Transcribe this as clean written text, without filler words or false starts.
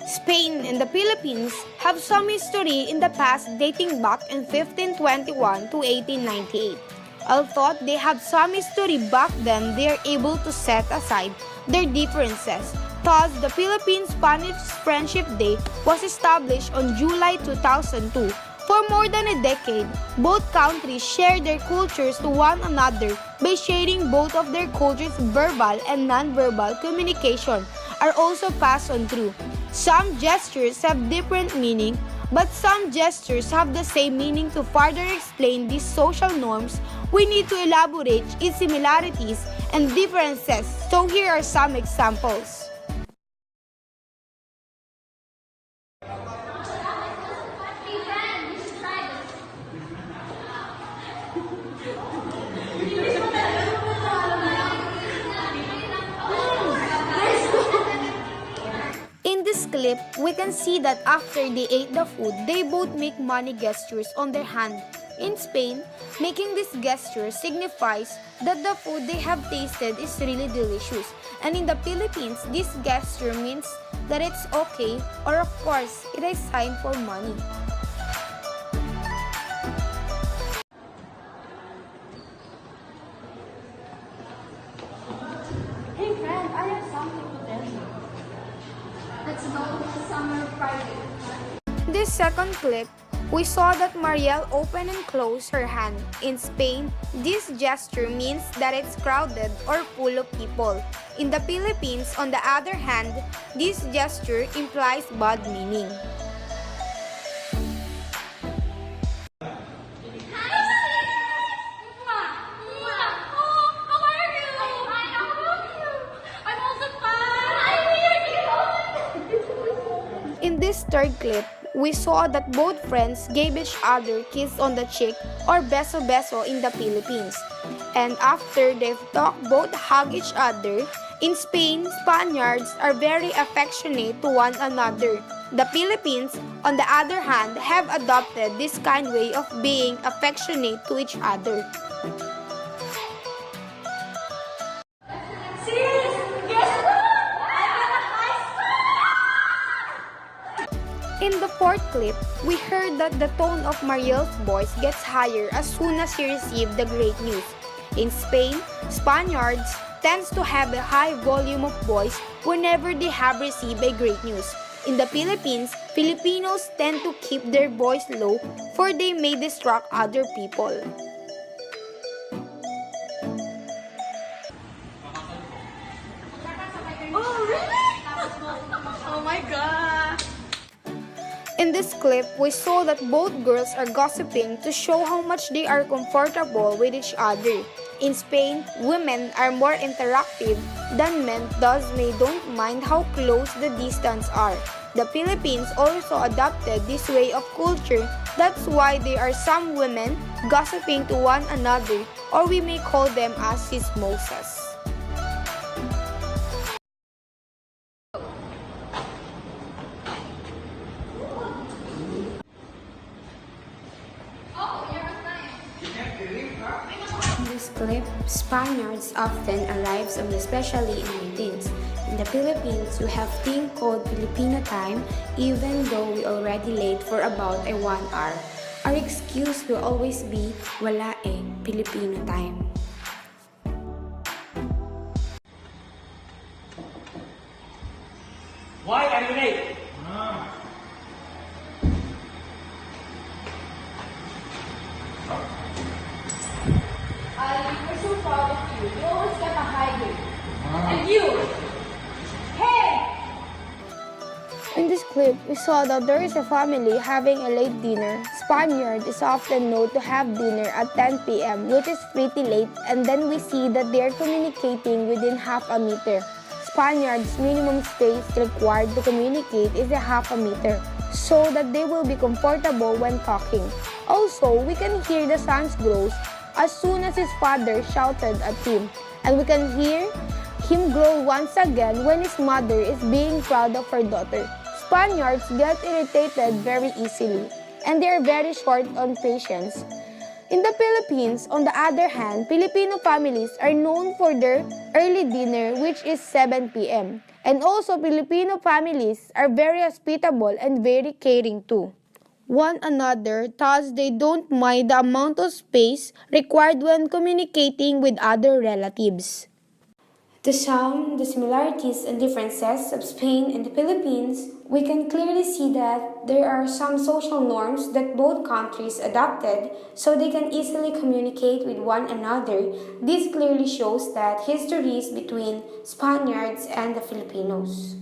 Spain and the Philippines have some history in the past dating back in 1521 to 1898. Although they have some history back then, they are able to set aside their differences. Thus, the Philippine-Spanish Friendship Day was established on July 2002. For more than a decade, both countries share their cultures to one another by sharing both of their cultures. Verbal and non-verbal communication are also passed on through. Some gestures have different meaning, but some gestures have the same meaning. To further explain these social norms, we need to elaborate its similarities and differences. So here are some examples. In this clip, we can see that after they ate the food, they both make money gestures on their hand. In Spain, making this gesture signifies that the food they have tasted is really delicious. And in the Philippines, this gesture means that it's okay, or of course, it is sign for money. Hey friend, I have something to tell you. Let's go to summer Friday. This second clip, we saw that Marielle opened and closed her hand. In Spain, this gesture means that it's crowded or full of people. In the Philippines, on the other hand, this gesture implies bad meaning. In this third clip, we saw that both friends gave each other kiss on the cheek or beso-beso in the Philippines. And after they've talked, both hug each other. In Spain, Spaniards are very affectionate to one another. The Philippines, on the other hand, have adopted this kind way of being affectionate to each other. In the fourth clip, we heard that the tone of Marielle's voice gets higher as soon as she received the great news. In Spain, Spaniards tends to have a high volume of voice whenever they have received a great news. In the Philippines, Filipinos tend to keep their voice low for they may distract other people. Oh, really? Oh my god. In this clip, we saw that both girls are gossiping to show how much they are comfortable with each other. In Spain, women are more interactive than men, thus they don't mind how close the distance are. The Philippines also adopted this way of culture. That's why there are some women gossiping to one another, or we may call them as chismosas. In this clip, Spaniards often arrives especially in meetings. In the Philippines, we have thing called Filipino time, even though we already late for about a 1 hour. Our excuse will always be, wala Filipino time. Why are you late? I'm so proud of you. You always got a high grade. And you! Hey! In this clip, we saw that there is a family having a late dinner. Spaniard is often known to have dinner at 10 p.m., which is pretty late, and then we see that they are communicating within half a meter. Spaniards' minimum space required to communicate is a half a meter, so that they will be comfortable when talking. Also, we can hear the son's growls as soon as his father shouted at him, and we can hear him growl once again when his mother is being proud of her daughter. Spaniards get irritated very easily, and they are very short on patience. In the Philippines, on the other hand, Filipino families are known for their early dinner, which is 7 p.m. And also, Filipino families are very hospitable and very caring too. One another, thus they don't mind the amount of space required when communicating with other relatives. To sum the similarities and differences of Spain and the Philippines, we can clearly see that there are some social norms that both countries adopted so they can easily communicate with one another. This clearly shows that history is between Spaniards and the Filipinos.